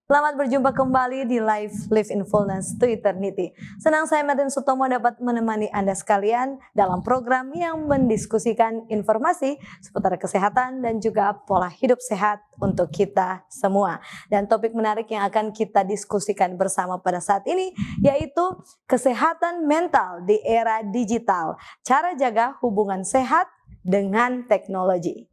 Selamat berjumpa kembali di Live in Fullness to Eternity. Senang saya Martin Sutomo dapat menemani Anda sekalian dalam program yang mendiskusikan informasi seputar kesehatan dan juga pola hidup sehat untuk kita semua. Dan topik menarik yang akan kita diskusikan bersama pada saat ini yaitu kesehatan mental di era digital. Cara jaga hubungan sehat dengan teknologi.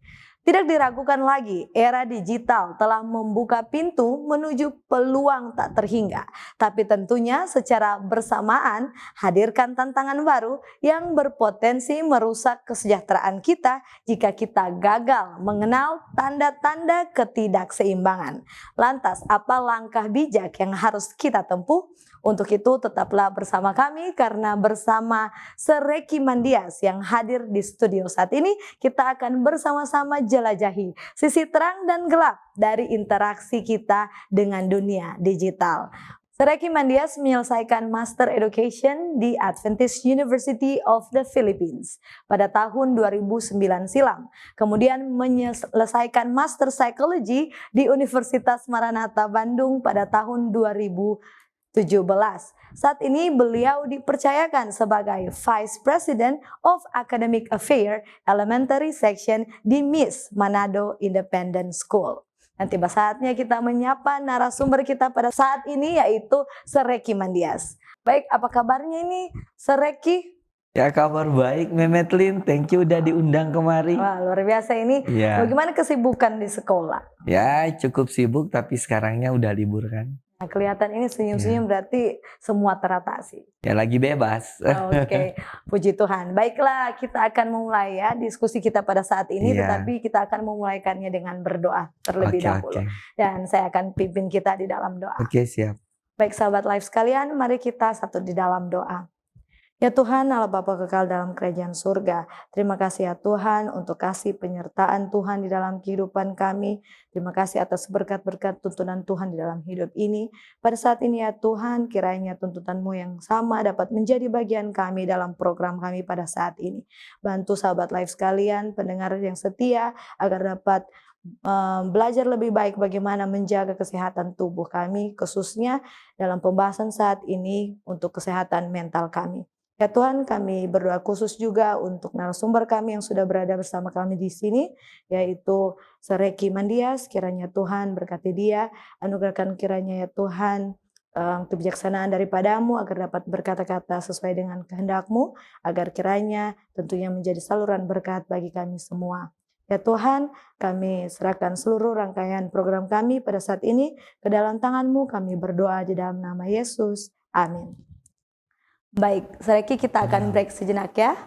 Tidak diragukan lagi, era digital telah membuka pintu menuju peluang tak terhingga. Tapi tentunya secara bersamaan hadirkan tantangan baru yang berpotensi merusak kesejahteraan kita jika kita gagal mengenal tanda-tanda ketidakseimbangan. Lantas, apa langkah bijak yang harus kita tempuh? Untuk itu tetaplah bersama kami karena bersama Sereki Mandias yang hadir di studio saat ini kita akan bersama-sama jelajahi sisi terang dan gelap dari interaksi kita dengan dunia digital. Sereki Mandias menyelesaikan Master Education di Adventist University of the Philippines pada tahun 2009 silam. Kemudian menyelesaikan Master Psychology di Universitas Maranatha Bandung pada tahun 2017. Saat ini beliau dipercayakan sebagai Vice President of Academic Affairs Elementary Section di MIS Manado Independent School. Dan tiba saatnya kita menyapa narasumber kita pada saat ini yaitu Sereki Mandias. Baik, apa kabarnya ini Sereki? Ya, kabar baik Memetlin, thank you udah diundang kemari. Wah, luar biasa ini. Ya. Bagaimana kesibukan di sekolah? Ya, cukup sibuk tapi sekarangnya udah libur kan. Nah, kelihatan ini senyum-senyum berarti semua teratasi. Ya, lagi bebas. Oke, puji Tuhan. Baiklah, kita akan memulai ya diskusi kita pada saat ini, tetapi kita akan memulaikannya dengan berdoa terlebih dahulu. Dan saya akan pimpin kita di dalam doa. Oke, siap. Baik sahabat live sekalian, mari kita satu di dalam doa. Ya Tuhan, Allah Bapa kekal dalam kerajaan surga. Terima kasih ya Tuhan untuk kasih penyertaan Tuhan di dalam kehidupan kami. Terima kasih atas berkat-berkat tuntunan Tuhan di dalam hidup ini. Pada saat ini ya Tuhan, kiranya tuntutan-Mu yang sama dapat menjadi bagian kami dalam program kami pada saat ini. Bantu sahabat live sekalian, pendengar yang setia agar dapat belajar lebih baik bagaimana menjaga kesehatan tubuh kami, khususnya dalam pembahasan saat ini untuk kesehatan mental kami. Ya Tuhan, kami berdoa khusus juga untuk narasumber kami yang sudah berada bersama kami di sini, yaitu Sereki Mandias. Kiranya Tuhan berkati dia, anugerahkan kiranya ya Tuhan kebijaksanaan daripada-Mu agar dapat berkata-kata sesuai dengan kehendak-Mu, agar kiranya tentunya menjadi saluran berkat bagi kami semua. Ya Tuhan, kami serahkan seluruh rangkaian program kami pada saat ini ke dalam tangan-Mu. Kami berdoa di dalam nama Yesus. Amin. Baik, Sereki, kita akan break sejenak ya.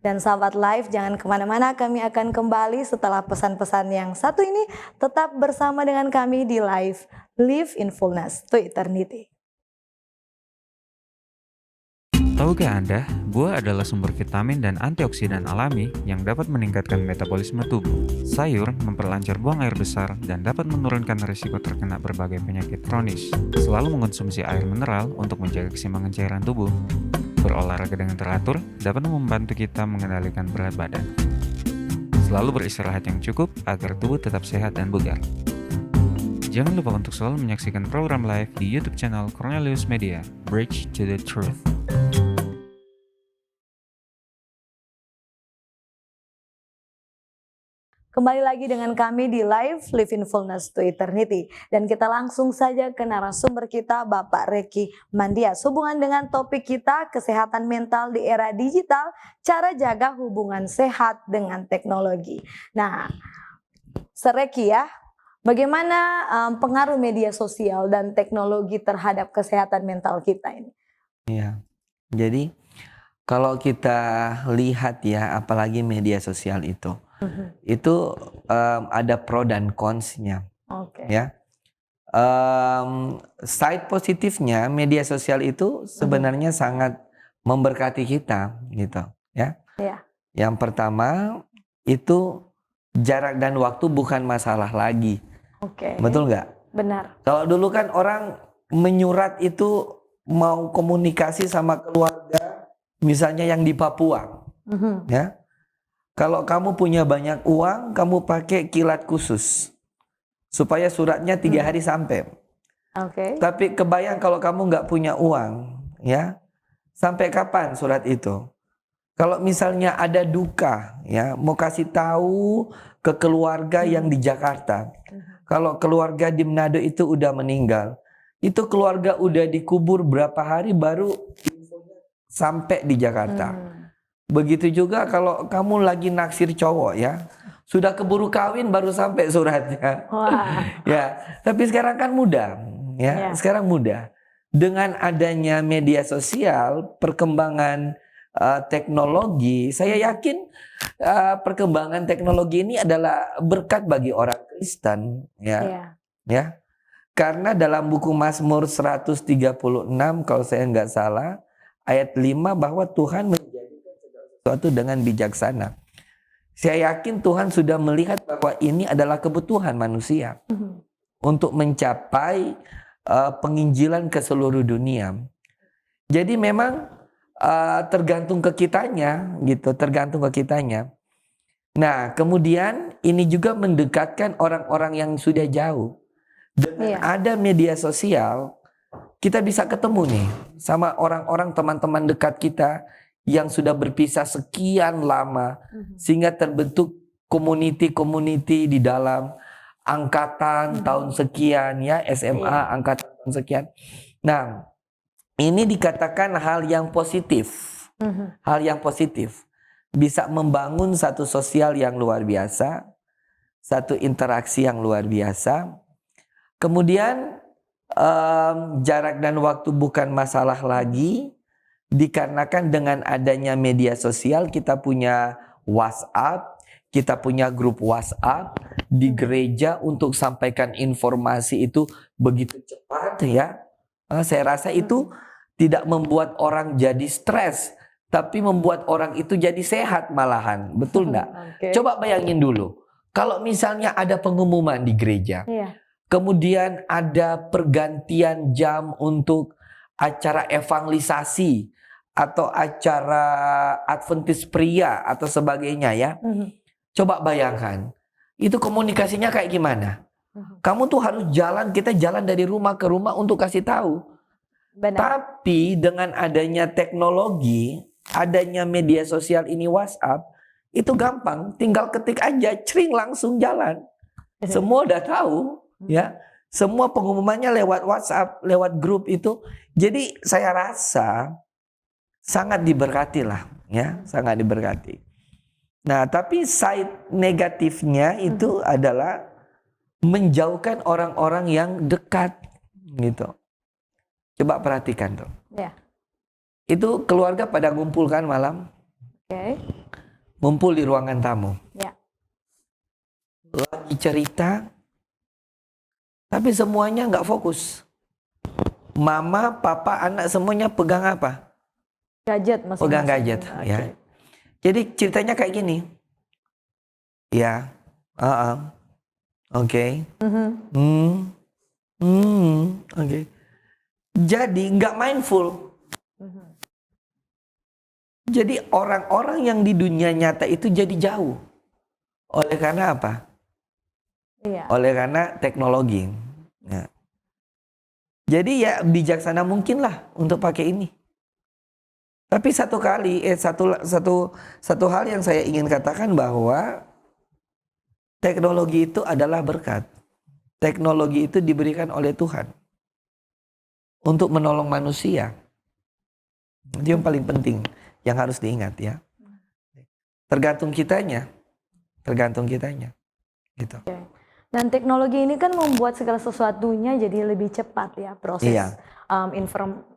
Dan sahabat live jangan kemana-mana, kami akan kembali setelah pesan-pesan yang satu ini. Tetap bersama dengan kami di Live in Fullness to Eternity. Tahukah Anda, buah adalah sumber vitamin dan antioksidan alami yang dapat meningkatkan metabolisme tubuh. Sayur memperlancar buang air besar dan dapat menurunkan risiko terkena berbagai penyakit kronis. Selalu mengonsumsi air mineral untuk menjaga keseimbangan cairan tubuh. Berolahraga dengan teratur dapat membantu kita mengendalikan berat badan. Selalu beristirahat yang cukup agar tubuh tetap sehat dan bugar. Jangan lupa untuk selalu menyaksikan program live di YouTube channel Cornelius Media, Bridge to the Truth. Kembali lagi dengan kami di Live in Fullness to Eternity. Dan kita langsung saja ke narasumber kita, Bapak Sereki Mandias. Hubungan dengan topik kita, kesehatan mental di era digital, cara jaga hubungan sehat dengan teknologi. Nah, Sereki ya, bagaimana pengaruh media sosial dan teknologi terhadap kesehatan mental kita ini? Iya, jadi kalau kita lihat ya, apalagi media sosial itu ada pro dan cons-nya. Ya. Side positifnya media sosial itu sebenarnya sangat memberkati kita gitu ya. Yang pertama itu jarak dan waktu bukan masalah lagi. Betul nggak? Benar. Kalau dulu kan orang menyurat itu mau komunikasi sama keluarga misalnya yang di Papua ya. Kalau kamu punya banyak uang, kamu pakai kilat khusus supaya suratnya 3 hari sampai. Oke. Tapi kebayang kalau kamu nggak punya uang, ya, sampai kapan surat itu? Kalau misalnya ada duka, ya, mau kasih tahu ke keluarga yang di Jakarta. Kalau keluarga di Manado itu udah meninggal, itu keluarga udah dikubur berapa hari baru sampai di Jakarta. Begitu juga kalau kamu lagi naksir cowok, ya, sudah keburu kawin baru sampai suratnya. Wah. Ya, tapi sekarang kan mudah, ya. Sekarang mudah. Dengan adanya media sosial, perkembangan teknologi, saya yakin perkembangan teknologi ini adalah berkat bagi orang Kristen, ya. Ya. Karena dalam buku Mazmur 136 kalau saya nggak salah, ayat 5 bahwa Tuhan menjadikan segala sesuatu dengan bijaksana. Saya yakin Tuhan sudah melihat bahwa ini adalah kebutuhan manusia untuk mencapai penginjilan ke seluruh dunia. Jadi memang tergantung ke kitanya, gitu, tergantung ke kitanya. Nah, kemudian ini juga mendekatkan orang-orang yang sudah jauh. Dengan ada media sosial, kita bisa ketemu nih sama orang-orang, teman-teman dekat kita yang sudah berpisah sekian lama, sehingga terbentuk community di dalam angkatan tahun sekian, ya, SMA angkatan tahun sekian. Nah, ini dikatakan hal yang positif. Hal yang positif bisa membangun satu sosial yang luar biasa, satu interaksi yang luar biasa. Kemudian jarak dan waktu bukan masalah lagi, dikarenakan dengan adanya media sosial kita punya WhatsApp, kita punya grup WhatsApp di gereja untuk sampaikan informasi itu begitu cepat, ya. Saya rasa itu tidak membuat orang jadi stres, tapi membuat orang itu jadi sehat malahan. Betul enggak? Coba bayangin dulu, kalau misalnya ada pengumuman di gereja, kemudian ada pergantian jam untuk acara evangelisasi atau acara Adventis pria atau sebagainya, ya. Coba bayangkan, itu komunikasinya kayak gimana? Kamu tuh harus jalan, kita jalan dari rumah ke rumah untuk kasih tahu. Benar. Tapi dengan adanya teknologi, adanya media sosial ini, WhatsApp, itu gampang, tinggal ketik aja, cring, langsung jalan. Semua udah tahu, ya. Semua pengumumannya lewat WhatsApp, lewat grup itu. Jadi saya rasa sangat diberkati lah, ya, sangat diberkati. Nah, tapi side negatifnya itu adalah menjauhkan orang-orang yang dekat, gitu. Coba perhatikan tuh. Ya. Itu keluarga pada ngumpul kan malam. Ngumpul di ruangan tamu. Ya. Lagi cerita, tapi semuanya nggak fokus. Mama, papa, anak semuanya pegang apa? Gadget masing-masing. Pegang gadget, ya. Jadi ceritanya kayak gini. Ya. Oke. Oke. Jadi nggak mindful. Jadi orang-orang yang di dunia nyata itu jadi jauh. Oleh karena apa? Oleh karena teknologi. Ya. Jadi ya bijaksana mungkin lah untuk pakai ini. Tapi satu hal yang saya ingin katakan bahwa teknologi itu adalah berkat. Teknologi itu diberikan oleh Tuhan untuk menolong manusia. Itu yang paling penting, yang harus diingat, ya. Tergantung kitanya, gitu. Dan teknologi ini kan membuat segala sesuatunya jadi lebih cepat, ya, proses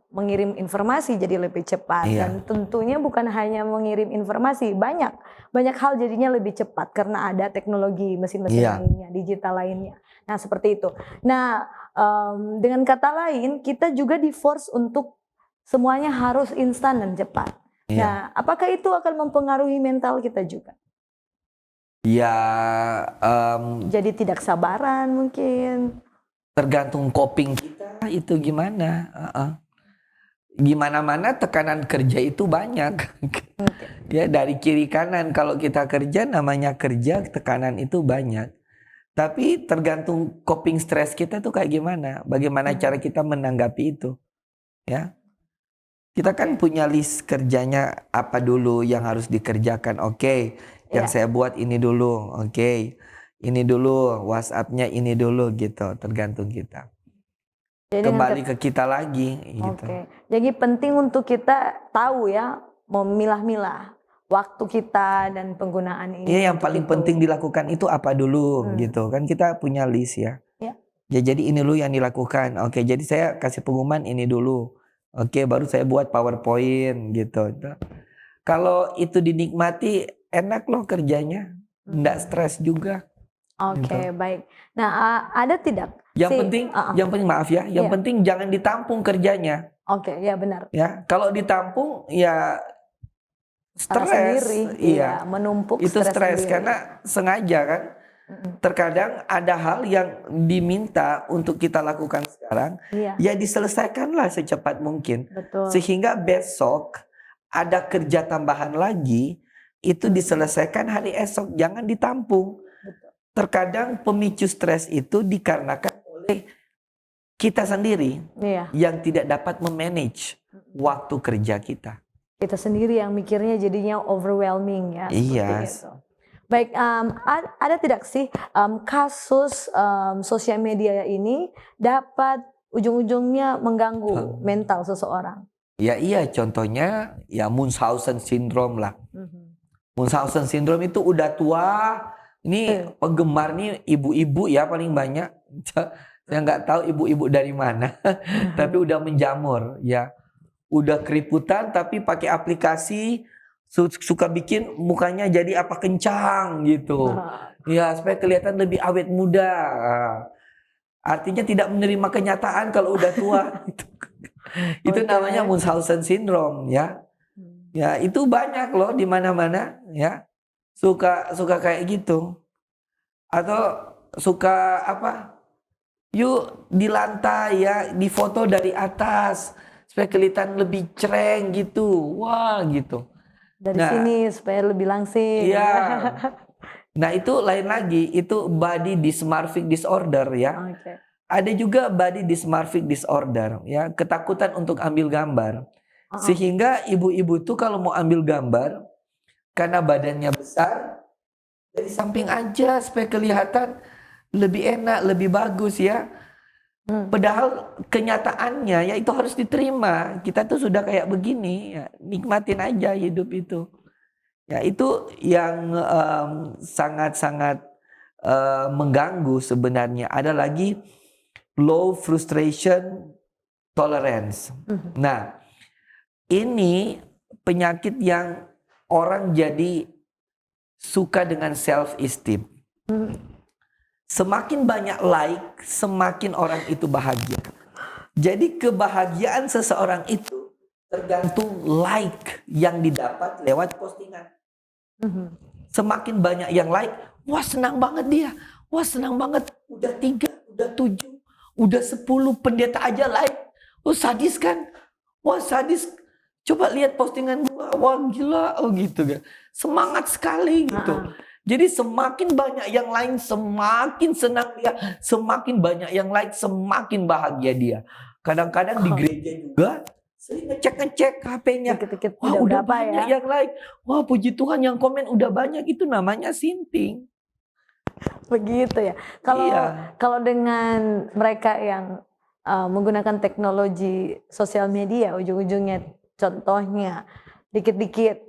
mengirim informasi jadi lebih cepat. Dan tentunya bukan hanya mengirim informasi, banyak hal jadinya lebih cepat karena ada teknologi mesin-mesin lainnya, digital lainnya. Nah, seperti itu. Nah, dengan kata lain kita juga di-force untuk semuanya harus instan dan cepat. Nah, apakah itu akan mempengaruhi mental kita juga? Ya, jadi tidak sabaran mungkin. Tergantung coping kita itu gimana. Gimana-mana tekanan kerja itu banyak. Ya, dari kiri kanan kalau kita kerja namanya kerja, tekanan itu banyak. Tapi tergantung coping stress kita tuh kayak gimana. Bagaimana cara kita menanggapi itu. Ya. Kita kan punya list kerjanya apa dulu yang harus dikerjakan. Oke, yang saya buat ini dulu. Oke, ini dulu. WhatsApp-nya ini dulu gitu. Tergantung kita. Jadi kembali ke kita lagi gitu. Jadi penting untuk kita tahu ya, memilah-milah waktu kita dan penggunaan ini. Iya, yang paling penting dilakukan itu apa dulu gitu. Kan kita punya list ya. Ya jadi ini dulu yang dilakukan. Oke, jadi saya kasih pengumuman ini dulu. Oke, baru saya buat PowerPoint gitu. Kalau itu dinikmati, enak loh kerjanya. Nggak stres juga. Oke, baik. Nah, ada tidak? Yang penting maaf ya, yang penting jangan ditampung kerjanya. Oke, ya benar. Ya, kalau ditampung ya stres. Sendiri, iya, menumpuk itu stres karena sengaja kan. Terkadang ada hal yang diminta untuk kita lakukan sekarang, ya diselesaikanlah secepat mungkin. Betul. Sehingga besok ada kerja tambahan lagi, itu diselesaikan hari esok, jangan ditampung. Betul. Terkadang pemicu stres itu dikarenakan oleh kita sendiri yang tidak dapat memanage waktu kerja kita. Kita sendiri yang mikirnya jadinya overwhelming ya. Iya. Baik, ada tidak sih kasus sosial media ini dapat ujung-ujungnya mengganggu mental seseorang? Ya iya, contohnya ya Munchausen syndrome lah. Munchausen syndrome itu udah tua, ini penggemarnya ibu-ibu ya paling banyak. Saya nggak tahu ibu-ibu dari mana, tapi udah menjamur ya. Udah keriputan tapi pakai aplikasi, suka bikin mukanya jadi apa kencang gitu. Ya supaya kelihatan lebih awet muda. Artinya tidak menerima kenyataan kalau udah tua. Itu namanya Munchausen syndrome ya. Ya itu banyak loh di mana-mana ya. Suka kayak gitu. Atau suka apa? Yuk di lantai ya, di foto dari atas supaya kelihatan lebih cereng gitu. Wah gitu. Dari sini supaya lebih langsing. Iya. Nah itu lain lagi, itu body dysmorphic disorder ya. Ada juga body dysmorphic disorder ya, ketakutan untuk ambil gambar. Sehingga ibu-ibu tuh kalau mau ambil gambar, karena badannya besar, dari samping aja supaya kelihatan lebih enak, lebih bagus ya. Padahal kenyataannya ya itu harus diterima. Kita tuh sudah kayak begini, ya, nikmatin aja hidup itu. Ya itu yang sangat-sangat mengganggu sebenarnya. Ada lagi low frustration tolerance. Nah, ini penyakit yang orang jadi suka dengan self esteem. Semakin banyak like, semakin orang itu bahagia. Jadi kebahagiaan seseorang itu tergantung like yang didapat lewat postingan. Semakin banyak yang like, wah senang banget dia. Wah senang banget, udah 3, udah 7, udah 10 pendeta aja like. Oh sadis kan? Wah sadis. Coba lihat postingan gua, wah gila, oh gitu kan. Semangat sekali gitu. Jadi semakin banyak yang lain semakin senang dia, semakin banyak yang like semakin bahagia dia. Kadang-kadang di gereja juga sering ngecek HP-nya. Wah udah banyak yang like, wah puji Tuhan yang komen udah banyak, itu namanya sinting. Begitu ya. Kalau dengan mereka yang menggunakan teknologi sosial media, ujung-ujungnya contohnya dikit-dikit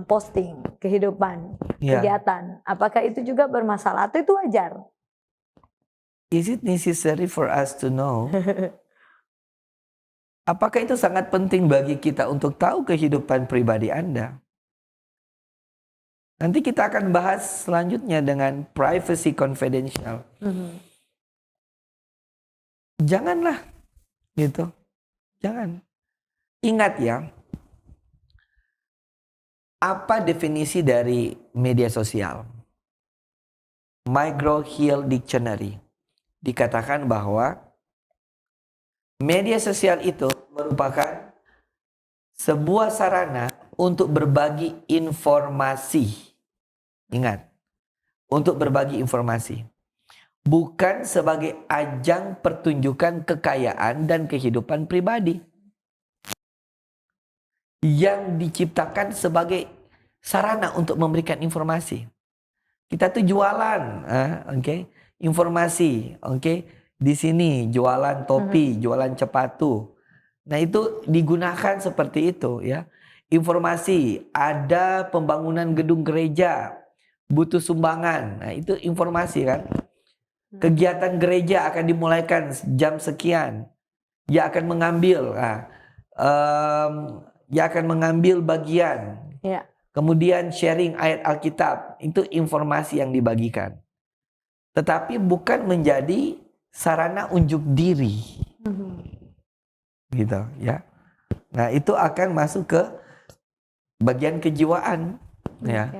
posting kehidupan, kegiatan, apakah itu juga bermasalah atau itu wajar? Is it necessary for us to know? Apakah itu sangat penting bagi kita untuk tahu kehidupan pribadi Anda? Nanti kita akan bahas selanjutnya dengan privacy confidential. Janganlah gitu. Jangan. Ingat ya, apa definisi dari media sosial? McGraw-Hill Dictionary dikatakan bahwa media sosial itu merupakan sebuah sarana untuk berbagi informasi. Ingat, untuk berbagi informasi. bukan sebagai ajang pertunjukan kekayaan dan kehidupan pribadi yang diciptakan sebagai sarana untuk memberikan informasi. Kita tuh jualan, informasi, Di sini jualan topi, jualan sepatu. Nah itu digunakan seperti itu ya. Informasi, ada pembangunan gedung gereja, butuh sumbangan. Nah itu informasi kan. Kegiatan gereja akan dimulaikan jam sekian. Dia akan mengambil, dia akan mengambil bagian. Ya. Kemudian sharing ayat Alkitab, itu informasi yang dibagikan. Tetapi bukan menjadi sarana unjuk diri. Gitu ya. Nah, itu akan masuk ke bagian kejiwaan ya.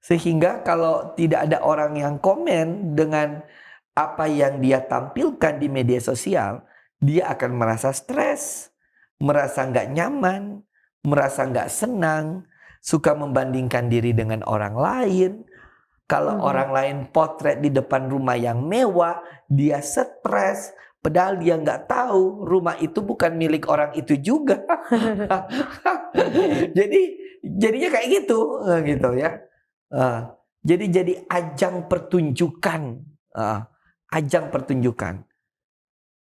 Sehingga kalau tidak ada orang yang komen dengan apa yang dia tampilkan di media sosial, dia akan merasa stres, merasa nggak nyaman, merasa nggak senang, suka membandingkan diri dengan orang lain. Kalau orang lain potret di depan rumah yang mewah, dia stres. Padahal dia nggak tahu rumah itu bukan milik orang itu juga. Jadinya kayak gitu ya. Jadi ajang pertunjukan, ajang pertunjukan.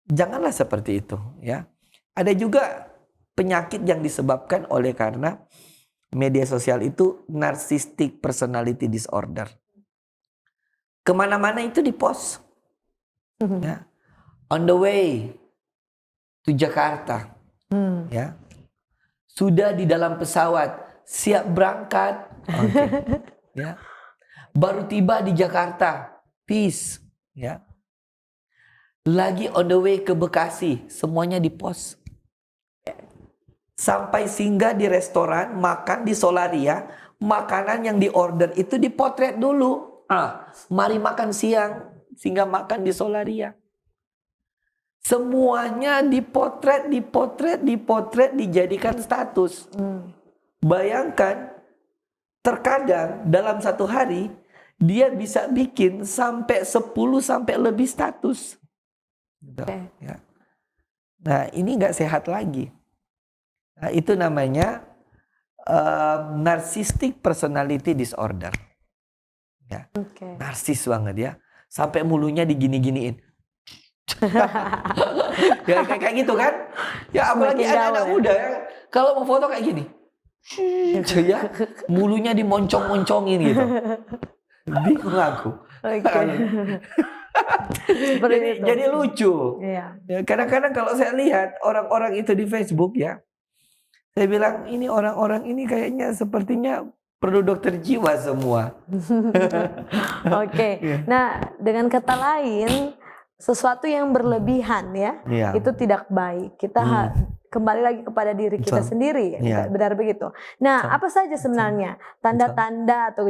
Janganlah seperti itu ya. Ada juga penyakit yang disebabkan oleh karena media sosial itu narcissistic personality disorder. Kemana-mana itu di-post. Ya. On the way to Jakarta. Ya. Sudah di dalam pesawat, siap berangkat. Ya. Baru tiba di Jakarta. Peace. Ya. Lagi on the way ke Bekasi, semuanya di-post. Sampai singgah di restoran, makan di Solaria, makanan yang diorder itu dipotret dulu. Mari makan siang, singgah makan di Solaria. Semuanya dipotret, dijadikan status. Bayangkan, terkadang dalam satu hari, dia bisa bikin sampai 10 sampai lebih status. Ya. Nah ini nggak sehat lagi. Nah, itu namanya narcissistic personality disorder. Ya. Narsis banget ya. Sampai mulunya digini-giniin. Ya, kayak gitu kan. Ya apalagi anak-anak muda ya. Kalau mau foto kayak gini. Ya, mulunya dimoncong-moncongin gitu. Bingung aku. Jadi lucu. Ya, kadang-kadang kalau saya lihat orang-orang itu di Facebook ya. Saya bilang ini orang-orang ini kayaknya sepertinya perlu dokter jiwa semua. Nah dengan kata lain sesuatu yang berlebihan ya. Itu tidak baik. Kita kembali lagi kepada diri kita sendiri. Benar begitu. Nah apa saja sebenarnya tanda-tanda atau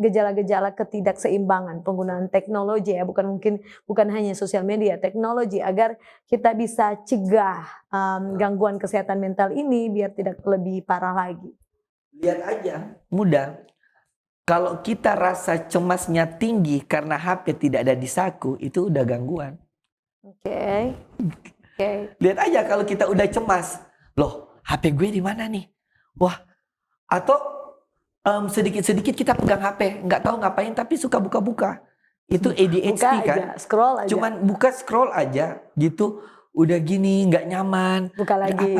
gejala-gejala ketidakseimbangan penggunaan teknologi ya. Bukan hanya sosial media, teknologi agar kita bisa cegah gangguan kesehatan mental ini biar tidak lebih parah lagi. Lihat aja, mudah. Kalau kita rasa cemasnya tinggi karena HP tidak ada di saku, itu udah gangguan. Lihat aja kalau kita udah cemas, loh HP gue di mana nih? Wah, atau sedikit-sedikit kita pegang HP, nggak tahu ngapain tapi suka buka-buka. Itu ADHD kan? Scroll aja. Cuman buka scroll aja, gitu. Udah gini, nggak nyaman. Buka lagi.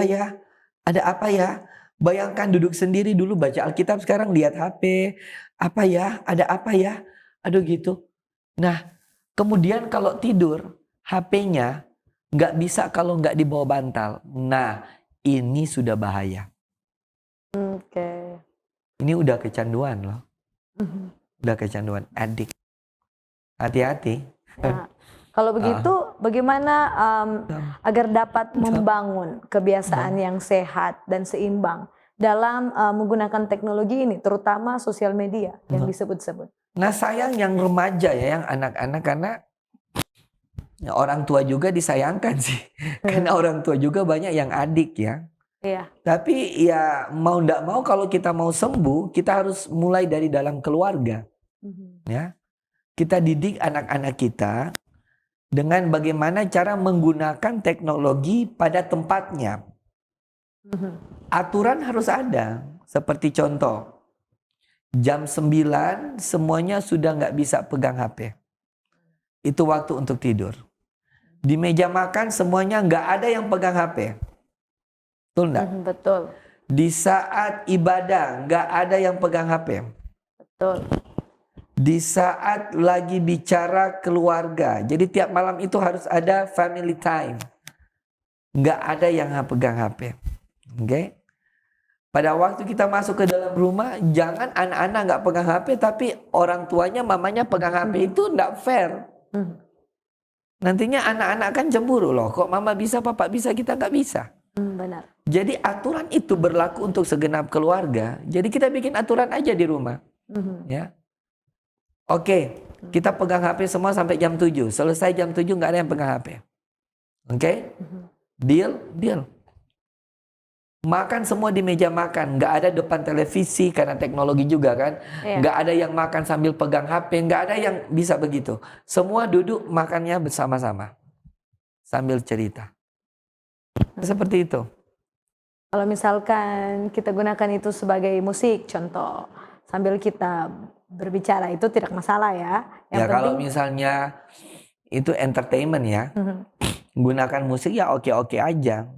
Ada apa ya? Bayangkan duduk sendiri dulu baca Alkitab, sekarang lihat HP. Apa ya? Ada apa ya? Aduh gitu. Nah, kemudian kalau tidur, HP-nya nggak bisa kalau nggak dibawa bantal. Nah, ini sudah bahaya. Ini udah kecanduan loh. Udah kecanduan, adik. Hati-hati. Nah, kalau begitu, bagaimana agar dapat membangun kebiasaan yang sehat dan seimbang dalam menggunakan teknologi ini, terutama sosial media yang disebut-sebut? Nah, sayang yang remaja ya, yang anak-anak karena ya, orang tua juga disayangkan sih, karena orang tua juga banyak yang adik ya. Tapi ya mau ndak mau kalau kita mau sembuh, kita harus mulai dari dalam keluarga, ya. kita didik anak-anak kita dengan bagaimana cara menggunakan teknologi pada tempatnya. Aturan harus ada. Seperti contoh, jam 9 semuanya sudah nggak bisa pegang HP. Itu waktu untuk tidur. Di meja makan semuanya nggak ada yang pegang HP. Betul nggak? Betul. Di saat ibadah nggak ada yang pegang HP. Betul. Di saat lagi bicara keluarga. Jadi tiap malam itu harus ada family time. Nggak ada yang pegang HP. Oke? Pada waktu kita masuk ke dalam rumah, jangan anak-anak nggak pegang HP, tapi orang tuanya, mamanya pegang HP. Itu nggak fair. Nantinya anak-anak kan cemburu loh. Kok mama bisa, papa bisa, kita nggak bisa. Benar. Jadi aturan itu berlaku untuk segenap keluarga. Jadi kita bikin aturan aja di rumah. Ya. Oke, kita pegang HP semua sampai jam 7. Selesai jam 7 nggak ada yang pegang HP. Oke? Deal? Deal. Makan semua di meja makan. Nggak ada depan televisi karena teknologi juga kan. Nggak ada yang makan sambil pegang HP. Nggak ada yang bisa begitu. Semua duduk makannya bersama-sama. Sambil cerita. Seperti itu. Kalau misalkan kita gunakan itu sebagai musik, contoh, sambil kita berbicara, itu tidak masalah ya. Yang penting, kalau misalnya itu entertainment ya, gunakan musik ya oke-oke aja.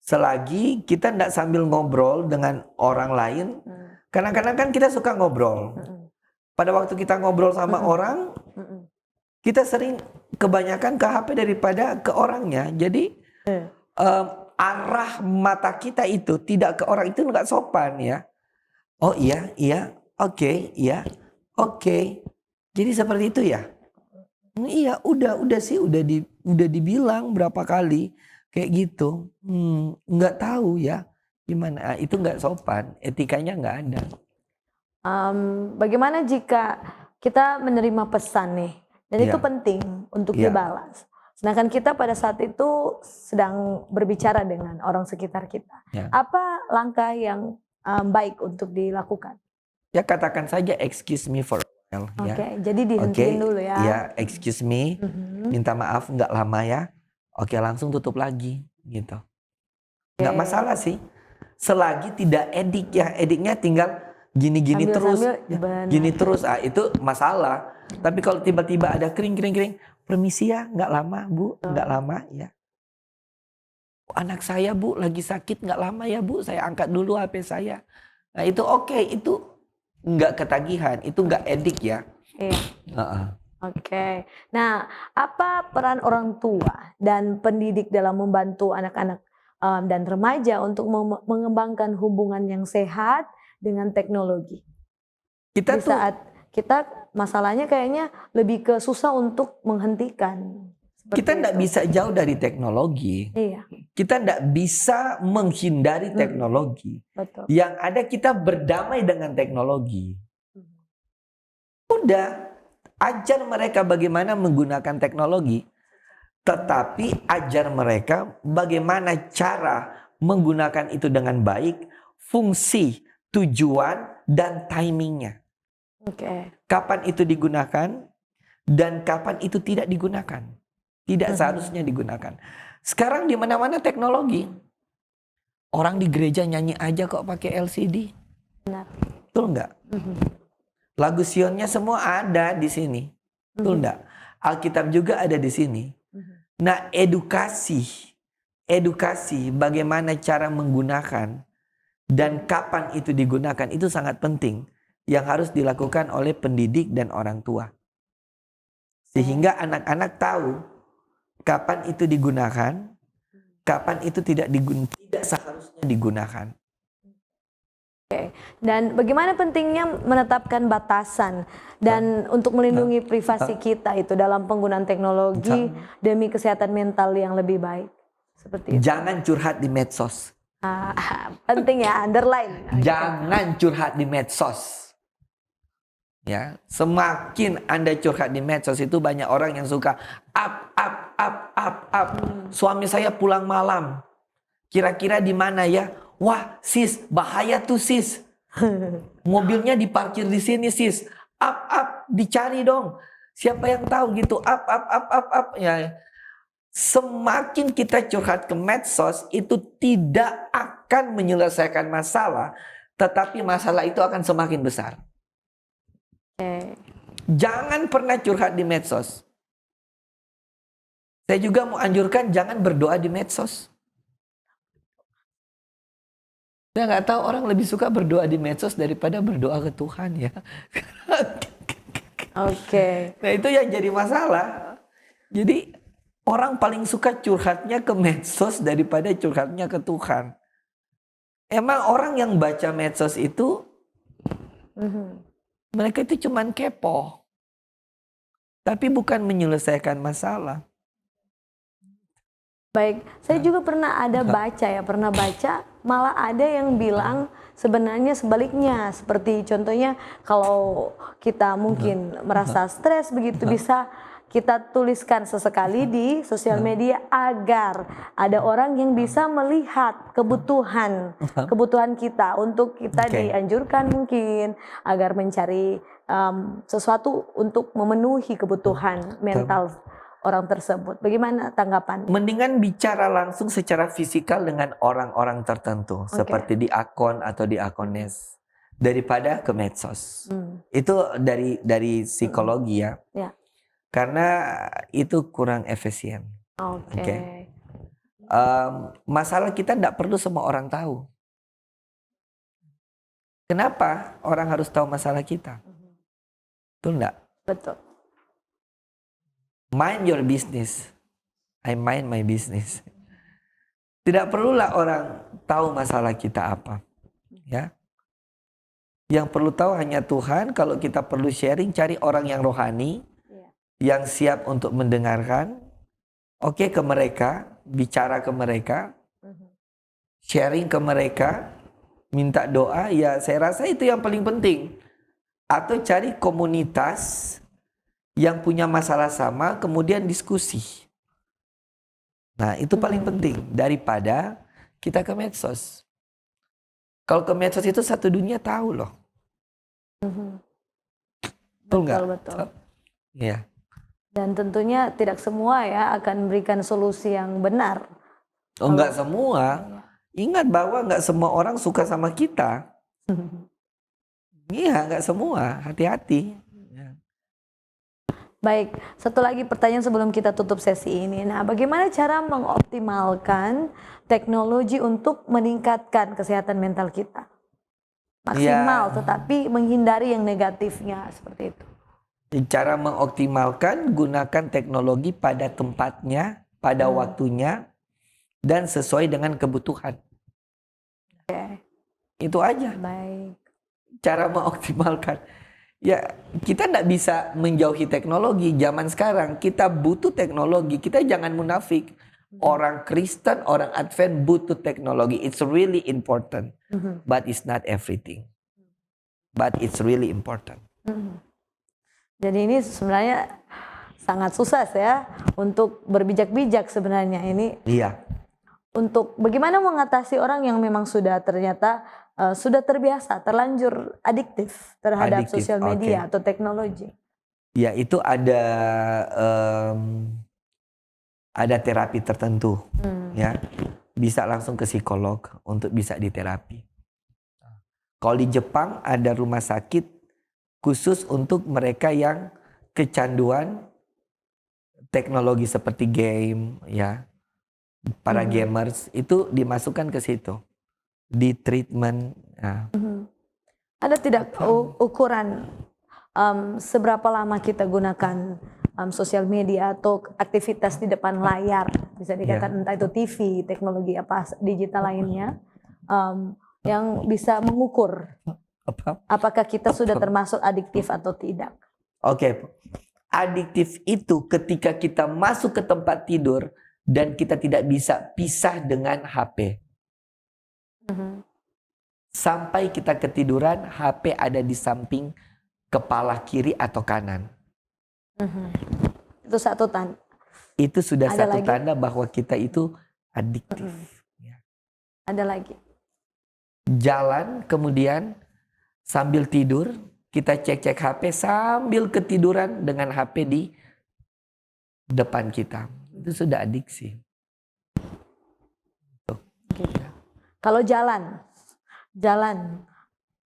Selagi kita tidak sambil ngobrol dengan orang lain, kadang-kadang kan kita suka ngobrol. Pada waktu kita ngobrol sama orang, kita sering kebanyakan ke HP daripada ke orangnya. Jadi arah mata kita itu tidak ke orang, itu nggak sopan ya. Oh iya, oke, iya, oke. Jadi seperti itu ya. Iya, udah sih, udah dibilang berapa kali kayak gitu. Nggak tahu ya gimana. Itu nggak sopan, etikanya nggak ada. Bagaimana jika kita menerima pesan nih, dan itu penting untuk dibalas. Sedangkan kita pada saat itu sedang berbicara dengan orang sekitar kita. Apa langkah yang baik untuk dilakukan? Ya katakan saja excuse me for a while. Oke, jadi dihentiin dulu ya. Ya, excuse me, minta maaf nggak lama ya. Oke, langsung tutup lagi gitu. Nggak masalah sih. Selagi tidak edik ya, ediknya tinggal gini-gini terus. Gini terus, itu masalah. Tapi kalau tiba-tiba ada kering, permisi ya, nggak lama bu, nggak lama ya. Anak saya bu lagi sakit, nggak lama ya bu, saya angkat dulu HP saya. Nah itu oke, itu nggak ketagihan, itu nggak edik ya. Iya. Oke. Nah, apa peran orang tua dan pendidik dalam membantu anak-anak dan remaja untuk mengembangkan hubungan yang sehat dengan teknologi? Di saat kita masalahnya kayaknya lebih ke susah untuk menghentikan. Kita tidak bisa jauh dari teknologi. Iya. Kita tidak bisa menghindari teknologi. Betul. Yang ada kita berdamai dengan teknologi. Udah, ajar mereka bagaimana menggunakan teknologi. Tetapi ajar mereka bagaimana cara menggunakan itu dengan baik, fungsi, tujuan, dan timingnya. Kapan itu digunakan dan kapan itu tidak digunakan. Tidak seharusnya digunakan. Sekarang di mana-mana teknologi. Orang di gereja nyanyi aja kok pakai LCD. Benar. Betul nggak? Lagu Sionnya semua ada di sini. Betul nggak? Alkitab juga ada di sini. Nah, edukasi bagaimana cara menggunakan dan kapan itu digunakan itu sangat penting. Yang harus dilakukan oleh pendidik dan orang tua. Sehingga anak-anak tahu kapan itu digunakan, kapan itu tidak seharusnya digunakan. Oke. Dan bagaimana pentingnya menetapkan batasan dan untuk melindungi privasi kita itu dalam penggunaan teknologi demi kesehatan mental yang lebih baik. Seperti itu. Jangan curhat di medsos. Penting ya, underline. Jangan curhat di medsos. Ya, semakin Anda curhat di medsos itu banyak orang yang suka up. Suami saya pulang malam. Kira-kira di mana ya? Wah, sis, bahaya tuh sis. Mobilnya diparkir di sini sis. dicari dong. Siapa yang tahu gitu, up. Ya. Semakin kita curhat ke medsos, itu tidak akan menyelesaikan masalah, tetapi masalah itu akan semakin besar. Jangan pernah curhat di medsos. Saya juga mau anjurkan jangan berdoa di medsos. Saya nggak tahu orang lebih suka berdoa di medsos daripada berdoa ke Tuhan ya. Nah itu yang jadi masalah. Jadi orang paling suka curhatnya ke medsos daripada curhatnya ke Tuhan. Emang orang yang baca medsos itu, mereka itu cuman kepo. Tapi bukan menyelesaikan masalah. Baik, saya juga pernah baca, malah ada yang bilang sebenarnya sebaliknya. Seperti contohnya kalau kita mungkin merasa stres begitu, bisa kita tuliskan sesekali di sosial media agar ada orang yang bisa melihat kebutuhan kita, untuk kita dianjurkan mungkin agar mencari sesuatu untuk memenuhi kebutuhan mental orang tersebut. Bagaimana tanggapan? Mendingan bicara langsung secara fisikal dengan orang-orang tertentu, seperti di akun atau di akunnya, daripada ke medsos. Itu dari psikologi ya. Karena itu kurang efisien. Masalah kita tidak perlu semua orang tahu. Kenapa orang harus tahu masalah kita? Betul enggak? Betul. Mind your business. I mind my business. Tidak perlulah orang tahu masalah kita apa. Ya. Yang perlu tahu hanya Tuhan. Kalau kita perlu sharing, cari orang yang rohani, yang siap untuk mendengarkan. Oke, ke mereka, bicara ke mereka, sharing ke mereka, minta doa. Ya, saya rasa itu yang paling penting. Atau cari komunitas yang punya masalah sama, kemudian diskusi. Nah, itu paling penting daripada kita ke medsos. Kalau ke medsos itu satu dunia tahu loh. Betul. Ya. Dan tentunya tidak semua ya akan memberikan solusi yang benar. Enggak semua. Ingat bahwa enggak semua orang suka sama kita. Iya, enggak semua. Hati-hati. Baik, satu lagi pertanyaan sebelum kita tutup sesi ini. Nah, bagaimana cara mengoptimalkan teknologi untuk meningkatkan kesehatan mental kita? Maksimal, tetapi menghindari yang negatifnya, seperti itu. Cara mengoptimalkan, gunakan teknologi pada tempatnya, pada waktunya, dan sesuai dengan kebutuhan. Itu aja. Baik. Cara mengoptimalkan. Ya, kita tidak bisa menjauhi teknologi. Zaman sekarang kita butuh teknologi. Kita jangan munafik. Orang Kristen, orang Advent butuh teknologi. It's really important. But it's not everything. But it's really important. Jadi ini sebenarnya sangat susah ya untuk berbijak-bijak sebenarnya ini. Iya. Untuk bagaimana mengatasi orang yang memang sudah ternyata sudah terbiasa, terlanjur adiktif terhadap sosial media atau teknologi. Ya, itu ada terapi tertentu, ya. Bisa langsung ke psikolog untuk bisa diterapi. Kalau di Jepang ada rumah sakit khusus untuk mereka yang kecanduan teknologi seperti game, ya. Para gamers itu dimasukkan ke situ. Di treatment. Ada tidak ukuran seberapa lama kita gunakan sosial media atau aktivitas di depan layar, bisa dikatakan entah itu TV, teknologi apa digital lainnya, yang bisa mengukur apakah kita sudah termasuk adiktif atau tidak? Adiktif itu ketika kita masuk ke tempat tidur dan kita tidak bisa pisah dengan HP. Sampai kita ketiduran, HP ada di samping kepala kiri atau kanan. Itu satu tanda. Itu sudah satu tanda bahwa kita itu adiktif. Ada lagi. Jalan kemudian sambil tidur, kita cek-cek HP sambil ketiduran dengan HP di depan kita. Itu sudah adiksi. Gitu. Kalau jalan,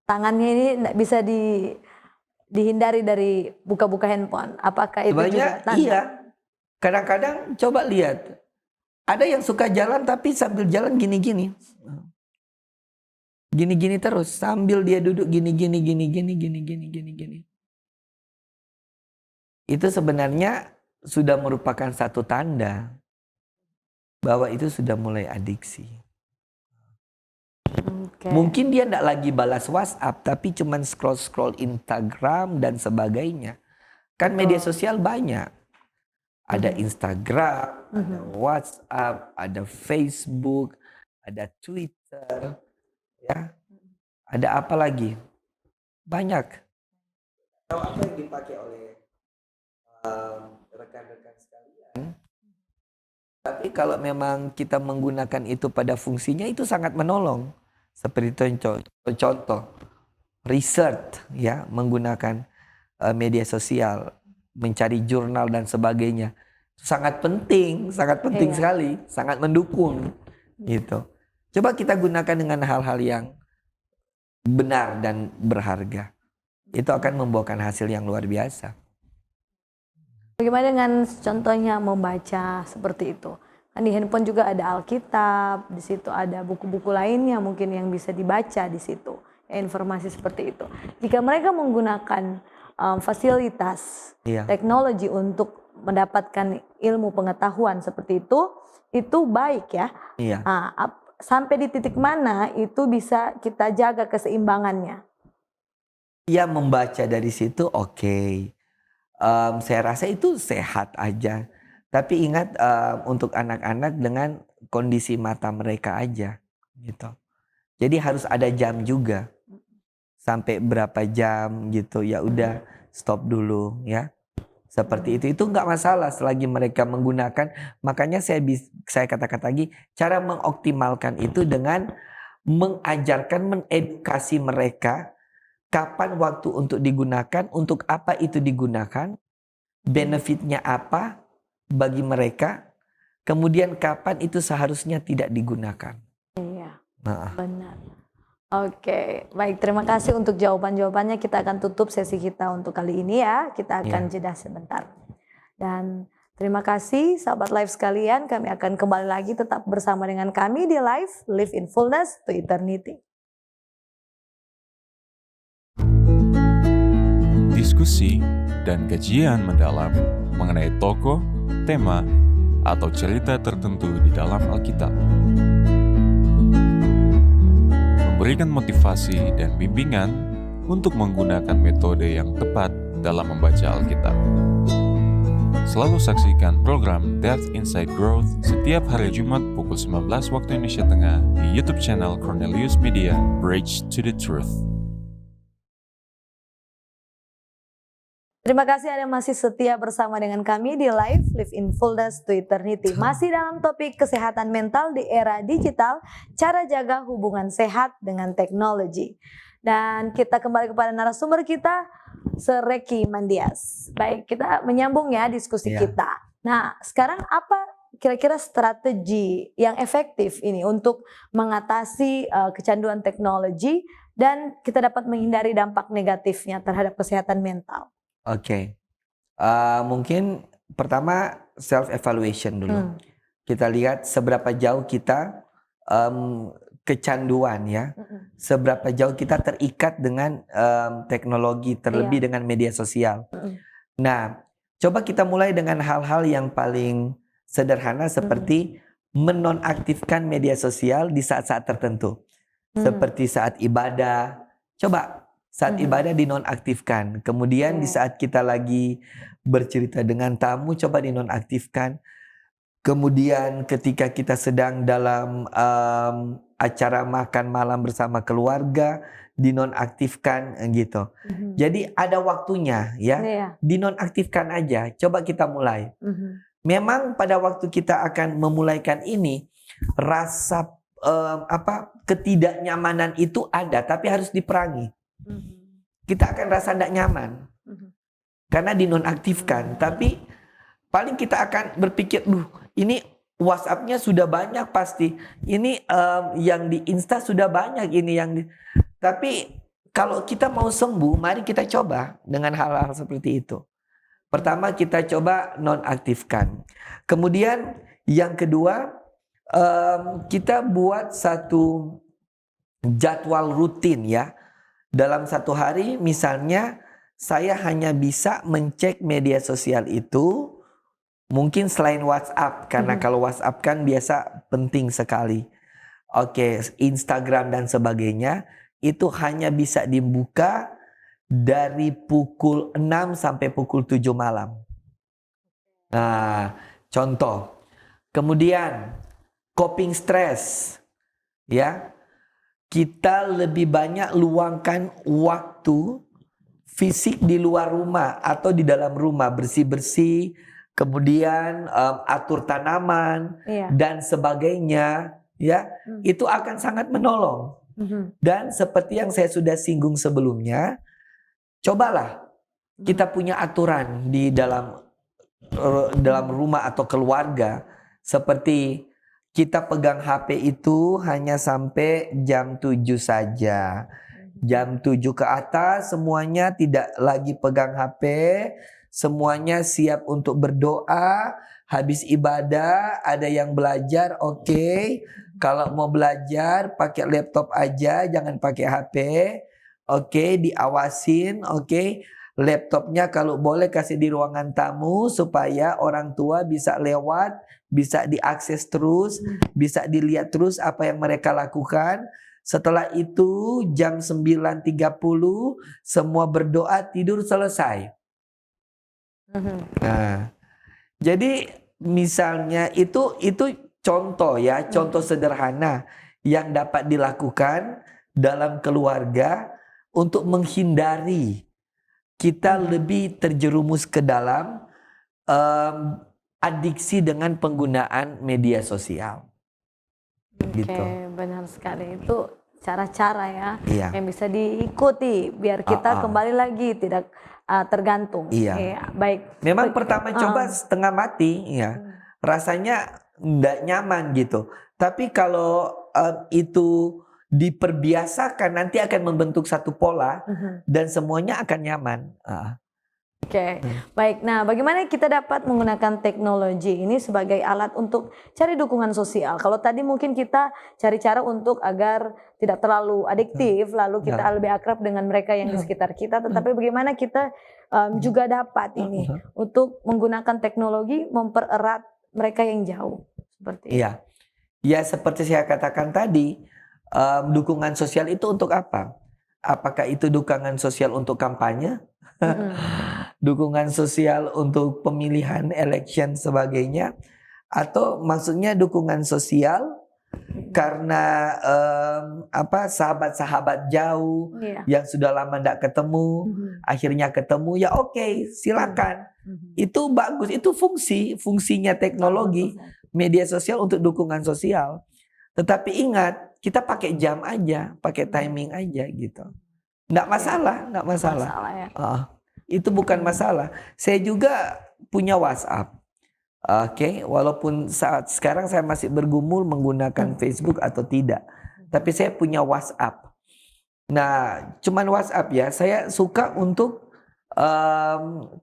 tangannya ini nggak bisa dihindari dari buka-buka handphone. Apakah itu Sebenarnya juga tanda? iya. Kadang-kadang coba lihat. Ada yang suka jalan tapi sambil jalan gini-gini. Gini-gini terus sambil dia duduk gini-gini. Itu sebenarnya sudah merupakan satu tanda bahwa itu sudah mulai adiksi. Okay. Mungkin dia tidak lagi balas WhatsApp, tapi cuman scroll Instagram dan sebagainya. Kan media sosial banyak. Ada Instagram, ada WhatsApp, ada Facebook, ada Twitter, ya. Ada apa lagi? Banyak. Tahu apa yang dipakai oleh rekan-rekan sekalian? Tapi kalau memang kita menggunakan itu pada fungsinya, itu sangat menolong. Seperti contoh research, ya, menggunakan media sosial, mencari jurnal dan sebagainya, sangat penting sekali, sangat mendukung, gitu. Coba kita gunakan dengan hal-hal yang benar dan berharga, itu akan membawakan hasil yang luar biasa. Bagaimana dengan contohnya membaca seperti itu? Kan di handphone juga ada Alkitab, di situ ada buku-buku lainnya mungkin yang bisa dibaca di situ. Informasi seperti itu. Jika mereka menggunakan fasilitas teknologi untuk mendapatkan ilmu pengetahuan seperti itu baik ya. Iya. Sampai di titik mana itu bisa kita jaga keseimbangannya? Ya, membaca dari situ oke. Saya rasa itu sehat aja. Tapi ingat untuk anak-anak dengan kondisi mata mereka aja, gitu. Jadi harus ada jam juga. Sampai berapa jam gitu, ya udah stop dulu ya. Seperti itu nggak masalah selagi mereka menggunakan. Makanya saya katakan lagi, cara mengoptimalkan itu dengan mengajarkan, mengedukasi mereka kapan waktu untuk digunakan, untuk apa itu digunakan, benefitnya apa bagi mereka, kemudian kapan itu seharusnya tidak digunakan. Iya, benar. Oke, baik, terima kasih untuk jawaban-jawabannya. Kita akan tutup sesi kita untuk kali ini ya. Kita akan jeda sebentar. Dan terima kasih sahabat Live sekalian. Kami akan kembali lagi tetap bersama dengan kami di Live in Fullness to Eternity. Diskusi dan kajian mendalam mengenai tokoh, tema, atau cerita tertentu di dalam Alkitab. Memberikan motivasi dan bimbingan untuk menggunakan metode yang tepat dalam membaca Alkitab. Selalu saksikan program Depth Inside Growth setiap hari Jumat pukul 19 waktu Indonesia Tengah di YouTube channel Cornelius Media, Bridge to the Truth. Terima kasih Anda masih setia bersama dengan kami di Live in Fullness to Eternity. Masih dalam topik kesehatan mental di era digital, cara jaga hubungan sehat dengan teknologi. Dan kita kembali kepada narasumber kita, Sir Reky Mandias. Baik, kita menyambung ya diskusi kita. Nah, sekarang apa kira-kira strategi yang efektif ini untuk mengatasi kecanduan teknologi dan kita dapat menghindari dampak negatifnya terhadap kesehatan mental? Oke. Mungkin pertama self evaluation dulu. Kita lihat seberapa jauh kita kecanduan ya. Seberapa jauh kita terikat dengan teknologi, terlebih dengan media sosial. Nah, coba kita mulai dengan hal-hal yang paling sederhana seperti menonaktifkan media sosial di saat-saat tertentu. Seperti saat ibadah. Coba saat ibadah dinonaktifkan. Kemudian di saat kita lagi bercerita dengan tamu, coba dinonaktifkan. Kemudian ketika kita sedang dalam acara makan malam bersama keluarga, dinonaktifkan gitu. Jadi ada waktunya ya, dinonaktifkan aja. Coba kita mulai. Memang pada waktu kita akan memulaikan ini, rasa ketidaknyamanan itu ada, tapi harus diperangi. kita akan rasa tidak nyaman karena dinonaktifkan. Tapi paling kita akan berpikir, ini WhatsApp-nya sudah banyak pasti. Ini yang di Insta sudah banyak ini yang Tapi kalau kita mau sembuh, mari kita coba dengan hal-hal seperti itu. Pertama kita coba nonaktifkan. Kemudian yang kedua, kita buat satu jadwal rutin ya. Dalam satu hari misalnya saya hanya bisa mencek media sosial itu mungkin selain WhatsApp, karena kalau WhatsApp kan biasa penting sekali. Oke, Instagram dan sebagainya itu hanya bisa dibuka dari pukul 6 sampai pukul 7 malam. Nah, contoh. Kemudian coping stress. Ya. Kita lebih banyak luangkan waktu fisik di luar rumah atau di dalam rumah, bersih-bersih, kemudian atur tanaman dan sebagainya, ya. Itu akan sangat menolong. Dan seperti yang saya sudah singgung sebelumnya, cobalah kita punya aturan di dalam rumah atau keluarga, seperti kita pegang HP itu hanya sampai jam 7 saja. Jam 7 ke atas semuanya tidak lagi pegang HP, semuanya siap untuk berdoa. Habis ibadah ada yang belajar, oke. Kalau mau belajar pakai laptop aja, jangan pakai HP. Oke, diawasin, oke. Laptopnya kalau boleh kasih di ruangan tamu supaya orang tua bisa lewat, bisa diakses terus, bisa dilihat terus apa yang mereka lakukan. Setelah itu jam 9.30 semua berdoa, tidur, selesai. Nah, jadi misalnya itu contoh ya, contoh sederhana yang dapat dilakukan dalam keluarga untuk menghindari kita lebih terjerumus ke dalam adiksi dengan penggunaan media sosial. Gitu. Benar sekali, itu cara-cara ya yang bisa diikuti biar kita kembali lagi tidak tergantung. Baik. Memang pertama coba setengah mati, ya rasanya tidak nyaman gitu. Tapi kalau itu diperbiasakan nanti akan membentuk satu pola dan semuanya akan nyaman. Baik. Nah, bagaimana kita dapat menggunakan teknologi ini sebagai alat untuk cari dukungan sosial? Kalau tadi mungkin kita cari cara untuk agar tidak terlalu adiktif, lalu kita lebih akrab dengan mereka yang di sekitar kita. Tetapi bagaimana kita juga dapat ini untuk menggunakan teknologi mempererat mereka yang jauh seperti itu? Ya seperti saya katakan tadi, dukungan sosial itu untuk apa? Apakah itu dukungan sosial untuk kampanye? Dukungan sosial untuk pemilihan election sebagainya, atau maksudnya dukungan sosial karena sahabat-sahabat jauh yang sudah lama tidak ketemu akhirnya ketemu, ya oke, silakan. Itu bagus, itu fungsinya teknologi media sosial untuk dukungan sosial. Tetapi ingat, kita pakai jam aja, pakai timing aja gitu. Nggak masalah. Itu bukan masalah. Saya juga punya WhatsApp. Walaupun saat sekarang saya masih bergumul menggunakan Facebook atau tidak. Tapi saya punya WhatsApp. Nah, cuman WhatsApp ya. Saya suka untuk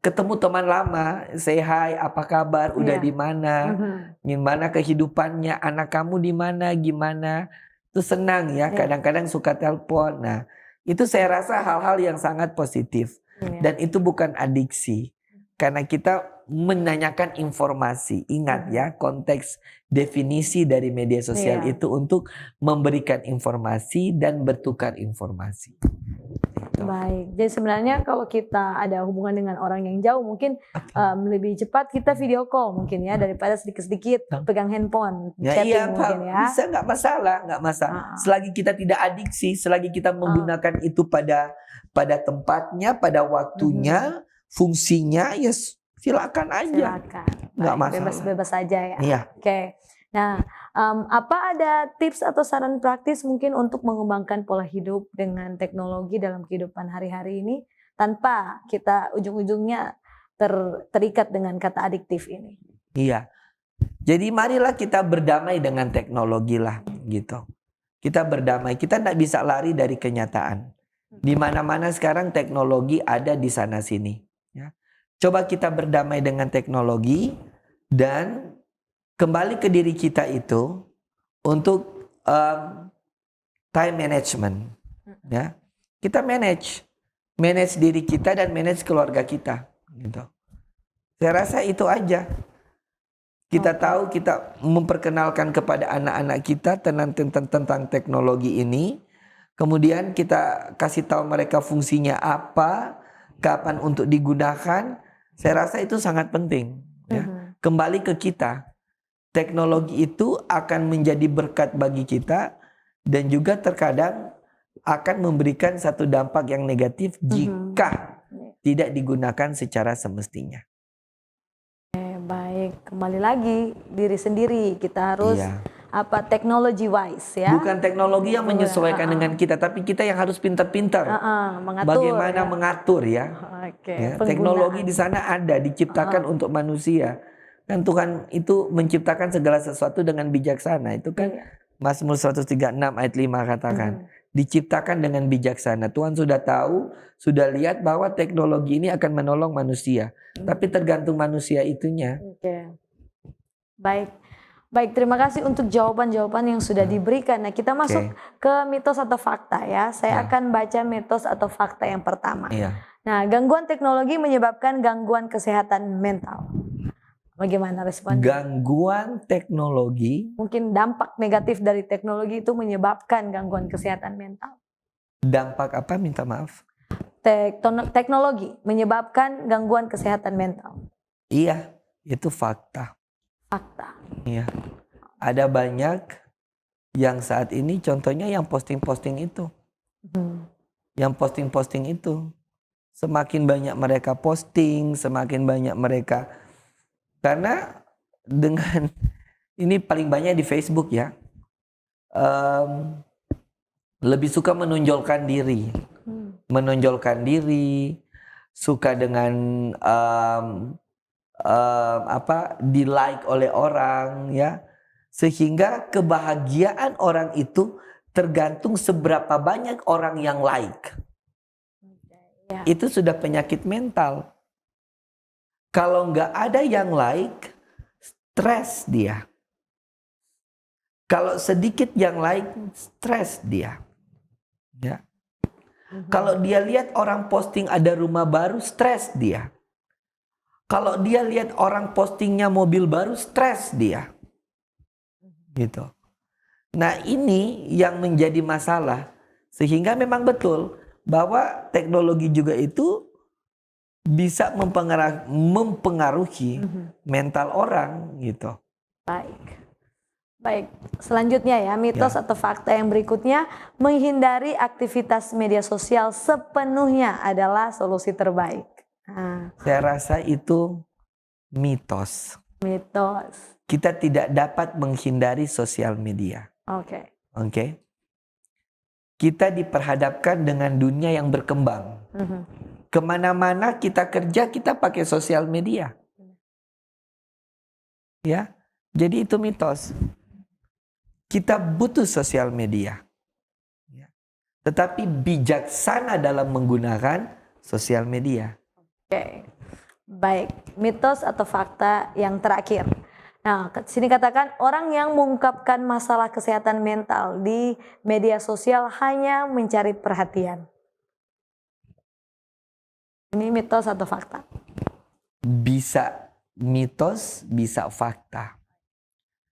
ketemu teman lama, say hi, apa kabar, udah di mana, gimana kehidupannya, anak kamu di mana, gimana. Itu senang ya. Kadang-kadang suka telepon. Nah, itu saya rasa hal-hal yang sangat positif. Dan itu bukan adiksi. Karena kita menanyakan informasi. Ingat ya, konteks definisi dari media sosial itu untuk memberikan informasi dan bertukar informasi. Baik, jadi sebenarnya kalau kita ada hubungan dengan orang yang jauh, mungkin lebih cepat kita video call mungkin ya, daripada sedikit-sedikit pegang handphone, chatting mungkin ya. Bisa, nggak masalah. Selagi kita tidak adiksi, selagi kita menggunakan itu pada tempatnya, pada waktunya, fungsinya, ya silakan aja. Nggak masalah. Bebas-bebas aja ya. Oke. Nah, Apa ada tips atau saran praktis mungkin untuk mengembangkan pola hidup dengan teknologi dalam kehidupan hari-hari ini tanpa kita ujung-ujungnya terikat dengan kata adiktif ini? Iya. Jadi marilah kita berdamai dengan teknologi lah gitu. Kita berdamai, kita tidak bisa lari dari kenyataan. Di mana-mana sekarang teknologi ada di sana sini. Ya. Coba kita berdamai dengan teknologi dan kembali ke diri kita itu untuk time management. Ya. Kita manage diri kita dan manage keluarga kita. Gitu. Saya rasa itu aja. Kita tahu, kita memperkenalkan kepada anak-anak kita tentang teknologi ini. Kemudian kita kasih tahu mereka fungsinya apa, kapan untuk digunakan. Saya rasa itu sangat penting. Ya. Kembali ke kita. Teknologi itu akan menjadi berkat bagi kita dan juga terkadang akan memberikan satu dampak yang negatif jika tidak digunakan secara semestinya. Baik, kembali lagi diri sendiri kita harus technology wise ya. Bukan teknologi yang menyesuaikan dengan kita, tapi kita yang harus pintar-pintar. Bagaimana mengatur ya. Ya, teknologi di sana ada diciptakan untuk manusia. Kan Tuhan itu menciptakan segala sesuatu dengan bijaksana. Itu kan Mazmur 136 ayat 5 katakan. Diciptakan dengan bijaksana. Tuhan sudah tahu, sudah lihat bahwa teknologi ini akan menolong manusia. Tapi tergantung manusia itunya. Baik, terima kasih untuk jawaban-jawaban yang sudah diberikan. Nah, kita masuk ke mitos atau fakta ya. Saya akan baca mitos atau fakta yang pertama. Nah, gangguan teknologi menyebabkan gangguan kesehatan mental. Bagaimana responnya? Gangguan teknologi, mungkin dampak negatif dari teknologi itu menyebabkan gangguan kesehatan mental. Dampak apa? Minta maaf. Teknologi menyebabkan gangguan kesehatan mental. Iya, itu fakta. Fakta. Iya. Ada banyak yang saat ini contohnya yang posting-posting itu. Yang posting-posting itu. Semakin banyak mereka posting, semakin banyak mereka. Karena dengan ini paling banyak di Facebook ya. Lebih suka menonjolkan diri. Menonjolkan diri, suka dengan di like oleh orang ya, sehingga kebahagiaan orang itu tergantung seberapa banyak orang yang like. Itu sudah penyakit mental. Kalau nggak ada yang like, stres dia. Kalau sedikit yang like, stres dia. Ya. Kalau dia lihat orang posting ada rumah baru, stres dia. Kalau dia lihat orang postingnya mobil baru, stres dia. Gitu. Nah, ini yang menjadi masalah. Sehingga memang betul bahwa teknologi juga itu bisa mempengaruhi mental orang gitu. Baik. Selanjutnya ya, mitos atau fakta yang berikutnya, menghindari aktivitas media sosial sepenuhnya adalah solusi terbaik. Saya rasa itu mitos. Kita tidak dapat menghindari sosial media. Oke. Kita diperhadapkan dengan dunia yang berkembang. Kemana-mana kita kerja, kita pakai sosial media. Ya, jadi itu mitos. Kita butuh sosial media. Ya. Tetapi bijaksana dalam menggunakan sosial media. Baik, mitos atau fakta yang terakhir. Nah, sini katakan orang yang mengungkapkan masalah kesehatan mental di media sosial hanya mencari perhatian. Ini mitos atau fakta? Bisa mitos, bisa fakta.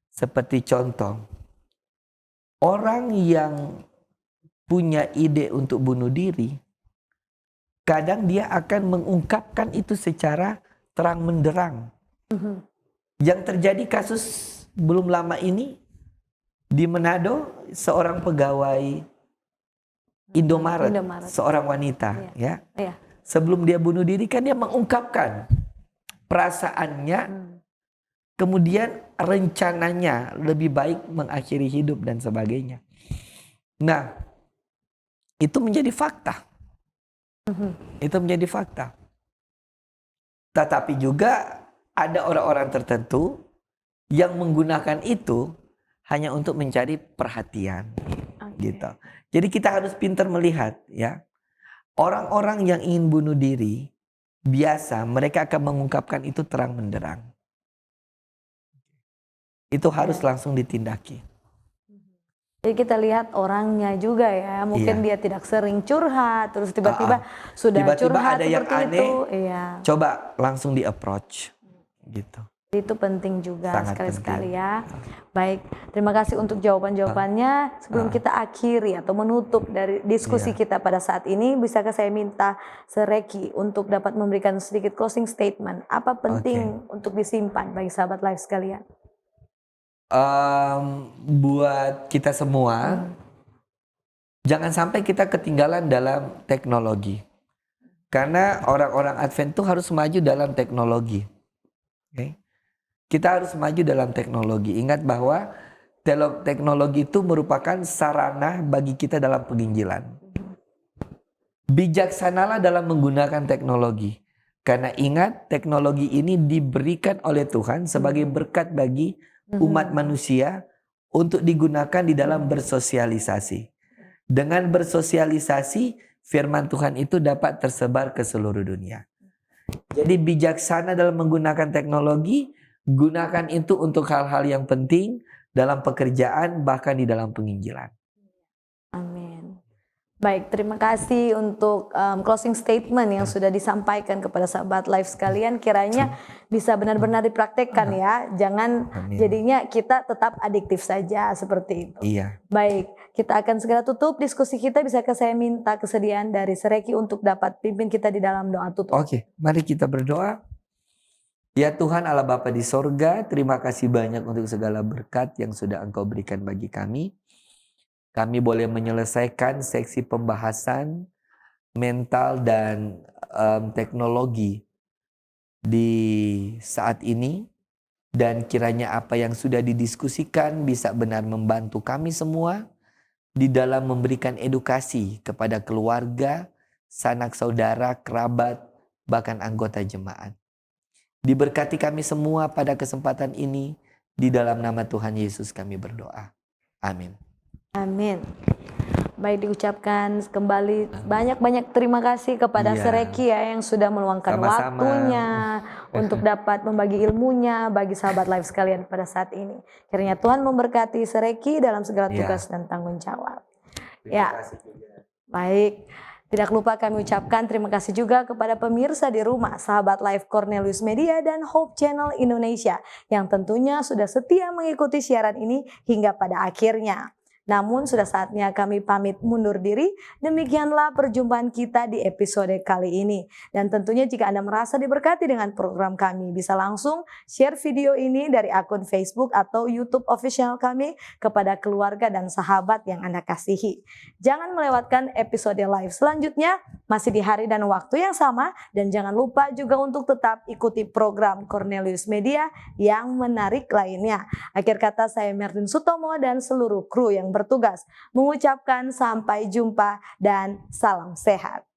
Seperti contoh, orang yang punya ide untuk bunuh diri, kadang dia akan mengungkapkan itu secara terang menderang. Yang terjadi kasus belum lama ini di Manado, seorang pegawai Indomaret. Seorang wanita, ya. Sebelum dia bunuh diri kan dia mengungkapkan perasaannya kemudian rencananya lebih baik mengakhiri hidup dan sebagainya. Nah, itu menjadi fakta. Itu menjadi fakta. Tetapi juga ada orang-orang tertentu yang menggunakan itu hanya untuk mencari perhatian, gitu. Jadi kita harus pintar melihat, ya. Orang-orang yang ingin bunuh diri, biasa mereka akan mengungkapkan itu terang benderang. Itu harus langsung ditindaki. Jadi kita lihat orangnya juga ya, mungkin dia tidak sering curhat, terus tiba-tiba sudah tiba-tiba curhat ada yang seperti aneh, itu. Iya. Coba langsung di approach, gitu. Itu penting juga sekali-sekali ya. Baik, terima kasih untuk jawaban-jawabannya. Sebelum kita akhiri atau menutup dari diskusi kita pada saat ini, bisakah saya minta Sereki untuk dapat memberikan sedikit closing statement. Apa penting untuk disimpan bagi sahabat live sekalian? Buat kita semua, jangan sampai kita ketinggalan dalam teknologi. Karena orang-orang Advent itu harus maju dalam teknologi. Kita harus maju dalam teknologi. Ingat bahwa teknologi itu merupakan sarana bagi kita dalam penginjilan. Bijaksanalah dalam menggunakan teknologi. Karena ingat, teknologi ini diberikan oleh Tuhan sebagai berkat bagi umat manusia untuk digunakan di dalam bersosialisasi. Dengan bersosialisasi, firman Tuhan itu dapat tersebar ke seluruh dunia. Jadi bijaksana dalam menggunakan teknologi, gunakan itu untuk hal-hal yang penting dalam pekerjaan, bahkan di dalam penginjilan. Amin. Baik, terima kasih untuk closing statement yang sudah disampaikan kepada sahabat live sekalian. Kiranya bisa benar-benar dipraktekkan ya. Jangan jadinya kita tetap adiktif saja seperti itu. Iya. Baik, kita akan segera tutup diskusi kita. Bisakah saya minta kesediaan dari Sereki untuk dapat pimpin kita di dalam doa tutup? Oke, mari kita berdoa. Ya Tuhan Allah Bapa di sorga, terima kasih banyak untuk segala berkat yang sudah Engkau berikan bagi kami. Kami boleh menyelesaikan seksi pembahasan mental dan teknologi di saat ini. Dan kiranya apa yang sudah didiskusikan bisa benar membantu kami semua di dalam memberikan edukasi kepada keluarga, sanak saudara, kerabat, bahkan anggota jemaat. Diberkati kami semua pada kesempatan ini. Di dalam nama Tuhan Yesus kami berdoa. Amin. Amin. Baik, diucapkan kembali banyak-banyak terima kasih kepada Sereki ya yang sudah meluangkan waktunya untuk dapat membagi ilmunya bagi sahabat live sekalian pada saat ini. Kiranya Tuhan memberkati Sereki dalam segala tugas dan tanggung jawab. Terima kasih juga. Baik. Tidak lupa kami ucapkan terima kasih juga kepada pemirsa di rumah, sahabat live Cornelius Media dan Hope Channel Indonesia yang tentunya sudah setia mengikuti siaran ini hingga pada akhirnya. Namun sudah saatnya kami pamit mundur diri. Demikianlah perjumpaan kita di episode kali ini. Dan tentunya jika Anda merasa diberkati dengan program kami, bisa langsung share video ini dari akun Facebook atau YouTube official kami kepada keluarga dan sahabat yang Anda kasihi. Jangan melewatkan episode live selanjutnya, masih di hari dan waktu yang sama. Dan jangan lupa juga untuk tetap ikuti program Cornelius Media yang menarik lainnya. Akhir kata, saya Mertin Sutomo dan seluruh kru yang bertugas mengucapkan sampai jumpa dan salam sehat.